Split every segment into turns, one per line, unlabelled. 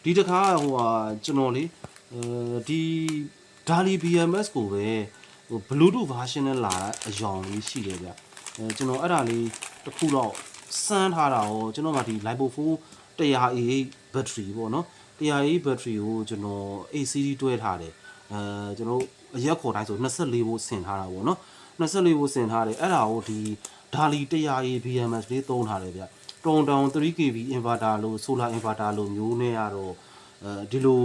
ဒီတခါဟိုဟာကျွန်တော်လေဒီ DALI BMS ကိုပဲဟို Bluetooth version နဲ့လာအယောင်လေးရှိတယ်ဗျကျွန်တော်အဲ့ဒါလေးတစ်ခုတော့စမ်းထားတာရောကျွန်တော်ကဒီ Lipo 4 100AH battery ပေါ့နော် 100AH battery ကိုကျွန်တော် ACD တွဲထားတယ်ကျွန်တော်အရက်ခေါ်တိုင်းဆို24 volt ဆင်ထားတာပေါ့နော်24 volt ဆင်ထားတယ်အဲ့ဒါကိုဒီ DALI 100AH BMS လေးသုံးထားတယ်ဗျတောင် 3kV inverter လို့ solar inverter လို့မျိုးနဲ့ကတော့ဒီလို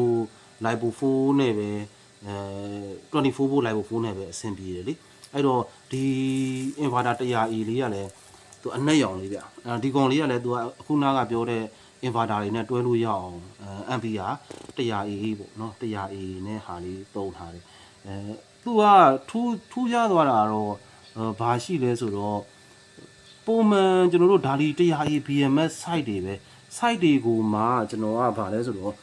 Lipo 4နဲ့ပဲ24 volt Lipo 4နဲ့ပဲအဆင်ပြေတယ်လေအဲ့တော့ဒီ inverter 100A လေးကလည်းသူအနက်ရောင်လေးဗျဒီကောင်လေးကလည်းသူကအခုနားကပြောတဲ့ inverter တွေနဲ့တွဲလို့ရအောင်ampere 100A ပေါ့နော် 100A နဲ့ဟာလေးသုံးထားတယ်သူကထူးခြားသွားတာတော့ဘာရှိလဲဆိုတော့ပုံမှန်ကျွန်တော်တို့ဒါလီ 100A BMS site တွေပဲ site တွေကိုမှကျွန်တော်ကဗာလဲဆိုတော့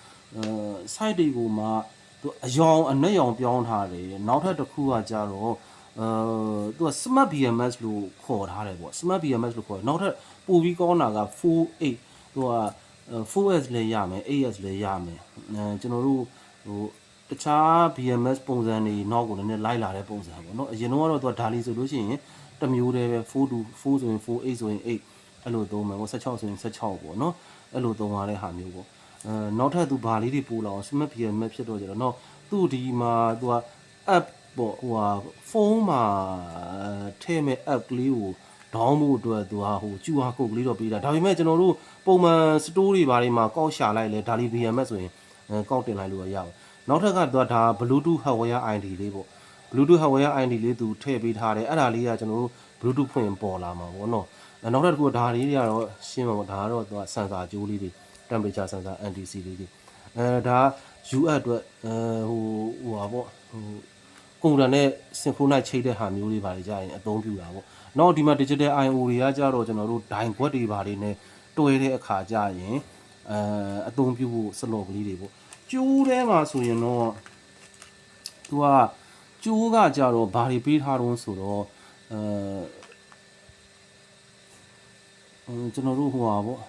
site တွေကိုမှသူအယောင်အနက်ရောင်ပြောင်းထားတယ်နောက်ထပ်တစ်ခုကကြတော့သူက smart BMS လို့ခေါ်ထားတယ်ပေါ့ smart BMS လို့ခေါ်တယ်နောက်ထပ်ပိုပြီးကောင်းတာက 48သူက 4S လည်းရမယ် 8S လည်းရမယ်ကျွန်တော်တို့ဟိုတခြား BMS ပုံစံတွေနောက်ကိုလည်းလိုက်လာတဲ့ပုံစံပေါ့နော်အရင်တော့သူကဒါလီဆိုလို့ရှိရင်တစ်မျိုးတည်းပဲ4 to 4ဆိုရင်4 8ဆိုရင်8အဲ့လိုသုံးမယ်ပေါ့16ဆိုရင်16ပေါ့နော်အဲ့လိုသုံးရတဲ့ဟာမျိုးပေါ့နောက်ထပ်သူဘာလေးတွေပို့လာအောင် smart BMS ဖြစ်တော့ကြတော့နော်သူ့ဒီမှာသူက app ပေါ့ဟိုဟာဖုန်းမှာထည့်မဲ့ app ကလေးကိုဒေါင်းဖို့အတွက်သူဟာဟို QR code ကလေးတော့ပေးတာဒါပေမဲ့ကျွန်တော်တို့ပုံမှန် store တွေဘာတွေမှာကောက်ရှာလိုက်လဲဒါလီ BMS ဆိုရင်ကောက်တင်လိုက်လို့ရပါတယ်နောက်ထပ်ကသူကဒါ Bluetooth hardware ID လေးပေါ့ Bluetooth hardware ID လေးသူထည့်ပေးထားတယ်အဲ့ဒါလေးကကျွန်တော်တို့ Bluetooth ဖွင့်ပေါ်လာမှာပေါ့နော်နောက်ထပ်တစ်ခုဒါလေးတွေကတော့ရှင်းမှာပေါ့ဒါကတော့သူက sensor ကြိုးလေးတွေ temperature sensor NTC လေးတွေဒါ UF အတွက်ဟိုဟာပေါ့ကွန်ပျူတာနဲ့ synchronize ချိတ်တဲ့ဟာမျိုးတွေပါလေကြာရင်အသုံးပြုတာပေါ့နောက်ဒီမှာ digital I/O တွေကကြတော့ကျွန်တော်တို့ dine ခွက်တွေပါလေးနဲ့တွဲတဲ့အခါကြာရင်အသုံးပြုဖို့ slot ကလေးတွေပေါ့ကျိုးထဲမှာဆိုရင်တော့သူကကျိုးကကြတော့ဘာတွေပေးထားတော့ဆိုတော့ကျွန်တော်တို့ဟိုဟာပေါ့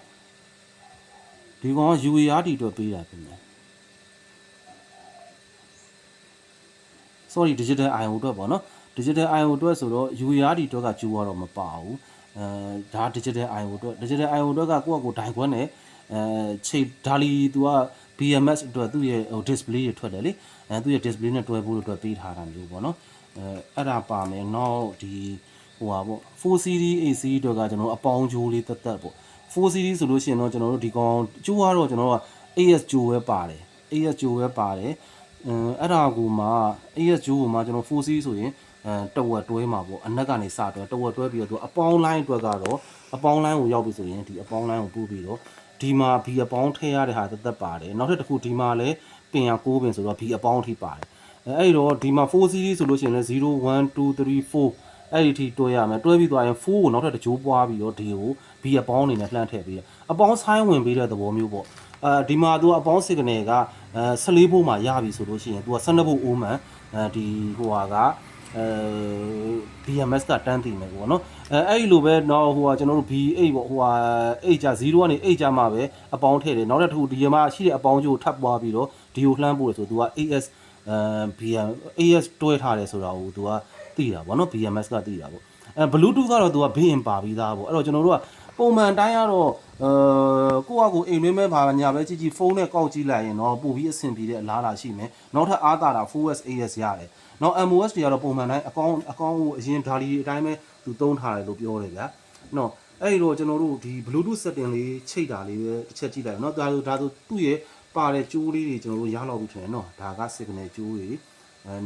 ဒီကောင်က UART အတွက်ပေးတာပြင်တယ် sorry digital I/O အတွက်ပေါ့နော် digital I/O အတွက်ဆိုတော့ UART အတွက်ကကျိုးကတော့မပါဘူးဒါ digital I/O အတွက် digital I/O အတွက်ကကိုယ့်အကိုဒိုင်ခွန်းနဲ့ချိန်ဒါလီသူက BMS အတွက်သူ့ရဲ့ဟို display တွေထွက်တယ်လေသူ့ရဲ့ display နဲ့တွဲဖို့အတွက်ပေးထားတာမျိုးပေါ့နော်အဲ့ဒါပါမယ်နောက်ဒီဟိုဟာပေါ့ 4CD AC အတွက်ကကျွန်တော်အပေါင်းကြိုးလေးတက်တက်ပေါ့ 4CD ဆိုလို့ရှိရင်တော့ကျွန်တော်တို့ဒီကောင်ကျိုးကတော့ကျွန်တော်က AS ကြိုးပဲပါတယ် AS ကြိုးပဲပါတယ်အဲ့ဒါကိုမှ AS ကြိုးကိုမှကျွန်တော် 4C ဆိုရင်တဝက်တွဲမှာပေါ့အနက်ကနေစတွဲတဝက်တွဲပြီးတော့သူအပေါင်းလိုင်းအတွက်ကတော့အပေါင်းလိုင်းကိုရောက်ပြီဆိုရင်ဒီအပေါင်းလိုင်းကိုပို့ပြီးတော့ဒီမှာ B အပေါင်းထည့်ရတဲ့ဟာသက်သက်ပါတယ်နောက်ထပ်တစ်ခုဒီမှာလည်းပင်ရ6ပင်ဆိုတော့ B အပေါင်းထိပါတယ်အဲ့တော့ဒီမှာ 4C ဆိုလို့ရှိရင်လည်း0 1 2 3 4အဲ့ဒီထိတွဲရမယ်တွဲပြီးသွားရင်4ကိုနောက်ထပ်တစ်ကြိုးပွားပြီးတော့ဒီကို B အပေါင်းအနေနဲ့လှမ်းထည့်ပေးတယ်အပေါင်းဆိုင်းဝင်ပေးတဲ့သဘောမျိုးပေါ့ဒီမှာသူကအပေါင်း signal က14ဖို့မှာရပြီဆိုလို့ရှိရင်သူက12ဖို့အိုးမှန်ဒီဟိုဟာကBMS ကတန်းတည်မယ်ပေါ့နော်အဲ့ဒီလိုပဲတော့ဟိုဟာကျွန်တော်တို့ B8 ပေါ့ဟိုဟာ8ကြ0ကနေ8ကြမှပဲအပေါင်းထည့်တယ်နောက်တစ်ခုဒီမှာရှိတဲ့အပေါင်းကျိုးထပ်ပွားပြီးတော့ဒီကိုလှမ်းပို့တယ်ဆိုသူက AS BM AS တွဲထားတယ်ဆိုတာကိုသူကသိတာပေါ့နော် BMS ကသိတာပေါ့Bluetooth ကတော့သူကဘေးရင်ပါပြီးသားပေါ့အဲ့တော့ကျွန်တော်တို့ကပုံမှန်တိုင်းကတော့ကိုယ့်အကူအိမ်တွင်းမဲ့ပါညာပဲကြည့်ဖုန်းနဲ့ကောက်ကြည့်လိုက်ရင်တော့ပို့ပြီးအဆင်ပြေတဲ့အလားလာရှိမယ်နောက်ထပ်အားသာတာ 4S AS ရတယ်နောက် MOS တွေကတော့ပုံမှန်တိုင်းအကောင့်ကိုအရင်ဒါလီအတိုင်းပဲသူသုံးထားတယ်လို့ပြောတယ်ဗျာနော်အဲ့ဒီတော့ကျွန်တော်တို့ဒီ Bluetooth setting လေးချိတ်တာလေးပဲတစ်ချက်ကြည့်လိုက်နော်ဒါဆိုသူ့ရဲ့ပါတဲ့ကြိုးလေးတွေကျွန်တော်တို့ရလောက်ပြီထင်တယ်နော်ဒါက signal ကြိုးတွေ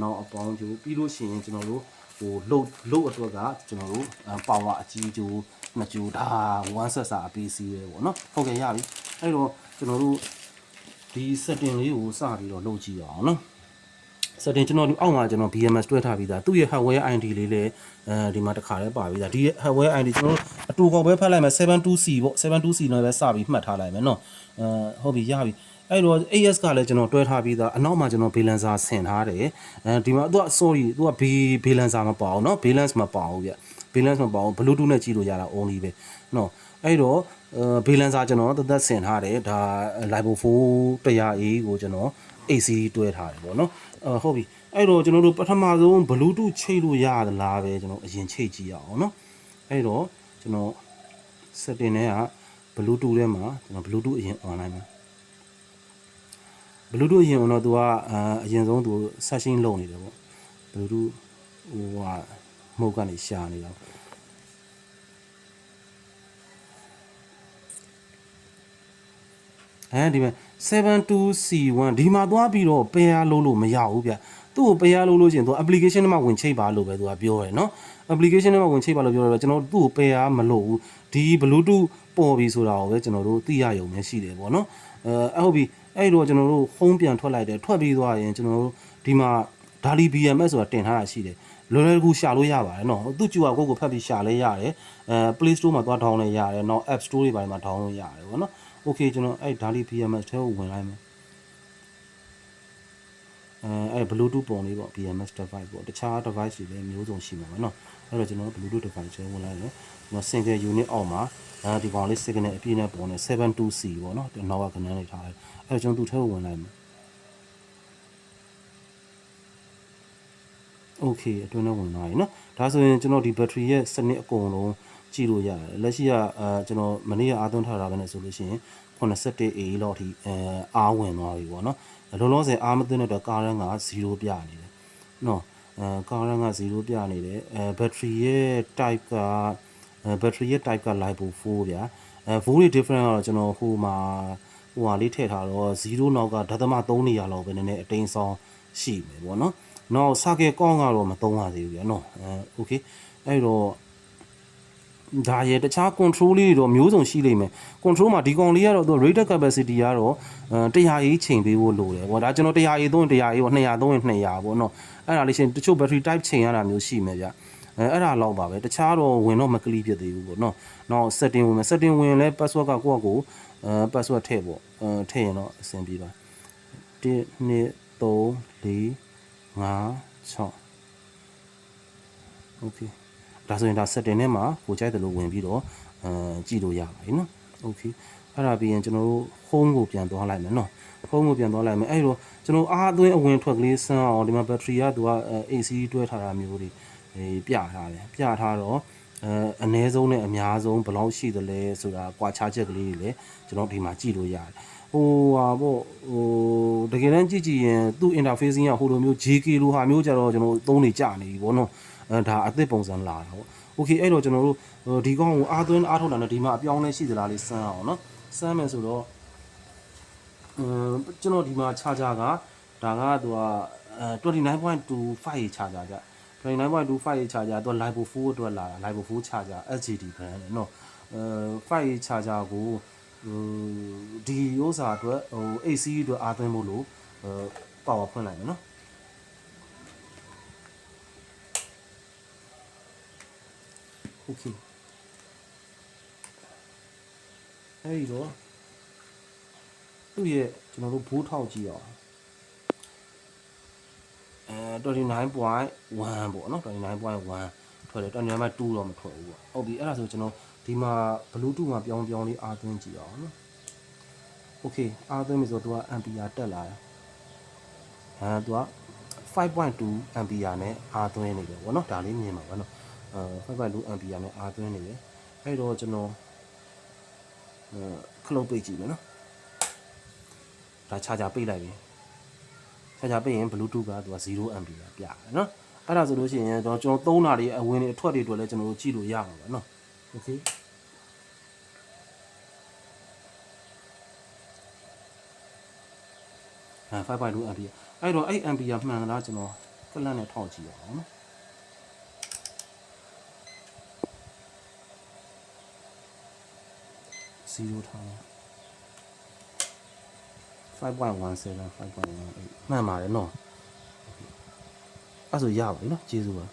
နောက်အပေါင်းကြိုးပြီးလို့ရှိရင်ကျွန်တော်တို့ဟိုလုတ်အတွက်ကကျွန်တော်တို့ပါဝါအကြီးကြိုးနှစ်ကြိုးဒါ1ဆက်စာအပေးစီးပဲပေါ့နော်ဟုတ်ကဲ့ရပြီအဲ့တော့ကျွန်တော်တို့ဒီ setting လေးကိုစပြီးတော့လုပ်ကြည့်အောင်နော် setting ကျွန်တော်အောက်မှာကျွန်တော် BMS တွဲထားပြီးသားသူ့ရဲ့ hardware ID လေးလည်းဒီမှာတစ်ခါလဲပါပြီးသားဒီ hardware ID ကျွန်တော်တို့အတူကောင်ပဲဖတ်လိုက်မယ် 72C ပေါ့ 72C နဲ့ပဲစပြီးမှတ်ထားလိုက်မယ်နော်ဟုတ်ပြီရပြီအဲ့တော့ AS ကလည်းကျွန်တော်တွဲထားပြီးသားအနောက်မှာကျွန်တော် balancer ဆင်ထားတယ်ဒီမှာသူက sorry သူက balancer မပါအောင်เนาะ balance မပါဘူးဗျ balance မပါအောင် bluetooth နဲ့ကြည့်လို့ရတာ only ပဲเนาะ အဲ့တော့ဘေလန်စာကျွန်တော်သက်ဆင်ထားတယ်ဒါ Live 4 100A ကိုကျွန်တော် AC တွဲထားတယ်ပေါ့နော်ဟုတ်ပြီအဲ့တော့ကျွန်တော်တို့ပထမဆုံး Bluetooth ချိတ်လို့ရသလားပဲကျွန်တော်အရင်ချိတ်ကြည့်ရအောင်နော်အဲ့တော့ကျွန်တော် setting ထဲက Bluetooth ထဲမှာကျွန်တော် Bluetooth အရင် on လိုက်မယ် Bluetooth အရင် on တော့သူကအရင်ဆုံးသူ session လုပ်နေတယ်ပေါ့ Bluetooth ဟိုဟာမှုတ်ကနေရှာနေတာဒီမှာ 72C1 ဒီမှာသွားပြီးတော့ pair လုပ်လို့မရဘူးဗျသူ့ကို pair လုပ်လို့ရှိရင်သူ application ထဲမှာဝင်ချိတ်ပါလို့ပဲသူကပြောတယ်နော် application ထဲမှာဝင်ချိတ်ပါလို့ပြောတယ်ကျွန်တော်သူ့ကို pair မလုပ်ဘူးဒီ Bluetooth ပေါ်ပြီဆိုတာကိုပဲကျွန်တော်တို့သိရရုံပဲရှိတယ်ပေါ့နော်ဟုတ်ပြီအဲ့တော့ကျွန်တော်တို့ home ပြန်ထွက်လိုက်တယ်ထွက်ပြီးသွားရင်ကျွန်တော်တို့ဒီမှာ DALI BMS ဆိုတာတင်ထားတာရှိတယ်လွယ်လွယ်ကူရှာလို့ရပါတယ်နော်သူ့ QR code ကိုဖတ်ပြီးရှာလဲရတယ်Play Store မှာသွား download လဲရတယ်နော် App Store တွေမှာ download လို့ရတယ်ပေါ့နော်Okay ကျွန်တော်အဲ့ DALI BMS ထဲကိုဝင်လိုက်မယ်အဲ့ Bluetooth ပုံလေးပေါ့ BMS device ပေါ့တခြား device တွေလည်းမျိုးစုံရှိမှာပဲเนาะအဲ့တော့ကျွန်တော် Bluetooth device ထဲဝင်လိုက်တယ်ကျွန်တော် single unit အောက်မှာဒီကောင်လေး signal အပြည့်နဲ့ပုံနဲ့ 72C ပေါ့เนาะနောက်ကခဏလေးထားလိုက်အဲ့တော့ကျွန်တော်သူ့ထဲကိုဝင်လိုက်မယ် Okay အတွင်းထဲဝင်သွားပြီเนาะဒါဆိုရင်ကျွန်တော်ဒီ battery ရဲ့စနစ်အကုန်လုံးကြည့်လို့ရတယ်လက်ရှိကကျွန်တော်မနေ့ကအားသွင်းထားတာပဲနဲ့ဆိုလို့ရှိရင် 81A လောက်ထိအားဝင်သွားပြီပေါ့နော်လုံးလုံးစင်အားမသွင်းတဲ့တော့ကားရန်က0ပြနေတယ်နော်ကားရန်က0ပြနေတယ်battery ရဲ့ type က battery ရဲ့ type က Lipo 4ဗျာvolt တွေ different ကတော့ကျွန်တော်ဟိုဟာလေးထည့်ထားတော့0နောက်ကဒသမ3နေရာလောက်ပဲနည်းနည်းအတိမ်ဆောင်ရှိမယ်ပေါ့နော်နောက် circuit ကောင်းကတော့မသုံးရသေးဘူးဗျာနော်okay အဲ့တော့ဒါရဲ့တခြား control လေးတွေတော့မျိုးစုံရှိလိမ့်မယ် control မှာဒီကောင်လေးကတော့သူ rated capacity ကတော့100A ချိန်ပေးဖို့လိုတယ်ဗောဒါကျွန်တော် 100A သုံးရင် 100A ပေါ့200သုံးရင်200ပေါ့နော်အဲ့ဒါလေးရှင်တချို့ battery type ချိန်ရတာမျိုးရှိမယ်ဗျအဲ့ဒါလောက်ပါပဲတခြားတော့ဝင်တော့မကလီးဖြစ်သေးဘူးပေါ့နော်နောက် setting ဝင်မယ် setting ဝင်လဲ password ကကိုယ့်အကိုpassword ထည့်ပေါ့ထည့်ရင်တော့အဆင်ပြေပါ1 2 3 4 5 6 okayဒါဆိုရင်ဒါ setting ထဲမှာကိုကြိုက်တယ်လို့ဝင်ပြီးတော့ကြည့်လို့ရပါတယ်နော် okay အဲ့ဒါပြီးရင်ကျွန်တော်တို့ home ကိုပြန်သွားလိုက်မယ်နော် home ကိုပြန်သွားလိုက်မယ်အဲ့တော့ကျွန်တော်အားသွင်းအဝင်ထွက်ကလေးစမ်းအောင်ဒီမှာ battery ကသူက AC တွဲထားတာမျိုးတွေပြထားတယ်ပြထားတော့အနည်းဆုံးနဲ့အများဆုံးဘယ်လောက်ရှိသလဲဆိုတာကွာခြားချက်ကလေးတွေလည်းကျွန်တော်ဒီမှာကြည့်လို့ရတယ်ဟိုဟာပေါ့ဟိုတကယ်တမ်းကြည့်ရင်သူ့ interfacing ကဟိုလိုမျိုး JK လိုဟာမျိုးကြတော့ကျွန်တော်သုံးနေကြနေပြီဗောနော်ဒါအသစ်ပုံစံလာတာပေါ့โอเคအဲ့တော့ကျွန်တော်တို့ဒီကောင်ကိုအားသွင်းအားထုတ်တာနဲ့ဒီမှာအပြောင်းလဲရှိသလားလေးစမ်းအောင်เนาะစမ်းမယ်ဆိုတော့ကျွန်တော်ဒီမှာ charger ကဒါကသူက29.25 charger ကြ29.25 charger သူက Lipo 4အတွက်လာတာ Lipo 4 charger SGD brand เนาะ5 charger ကိုဒီဥစ္စာအတွက်ဟို AC အတွက်အားသွင်းဖို့လို့power ဖွင့်လိုက်မယ်เนาะOkay အဲ့ဒီတော့သူ့ရဲ့ကျွန်တော်တို့ဘိုးထောက်ကြည့်အောင်29.1 ပေါ့နော်29.1ထွက်တယ်29.2တော့မထွက်ဘူးပေါ့ဟုတ်ပြီအဲ့ဒါဆိုကျွန်တော်ဒီမှာ Bluetooth မှာပြောင်းလေးအားသွင်းကြည့်အောင်နော် Okay အားသွင်းပြီဆိုတော့သူက ampere တက်လာတယ်သူက 5.2 ampere နဲ့အားသွင်းနေတယ်ပေါ့နော်ဒါလေးမြင်ပါပါနော်5.2 ampere နဲ့အားသွင်းနေတယ်အဲ့တော့ကျွန်တော်ခလုတ်ပိတ်ကြည့်မယ်နော်ဒါ charger ပိတ်လိုက်ပြီ charger ပိတ်ရင် Bluetooth ကသူက0 ampere ပြတယ်နော်အဲ့ဒါဆိုလို့ရှိရင်ကျွန်တော်သုံးတာတွေအဝင်တွေအထွက်တွေအတွက်လည်းကျွန်တော်တို့ကြည့်လို့ရမှာပါနော် Okay 5.2 ampere အဲ့တော့အဲ့ ampere မှန်လားကျွန်တော်ကလန့်နဲ့ထောက်ကြည့်ရအောင်နော်0ထား5.17 5.18မှန်ပါတယ်နော်အဲ့ဆိုရပါပြီနော်ကျေးဇူးပါ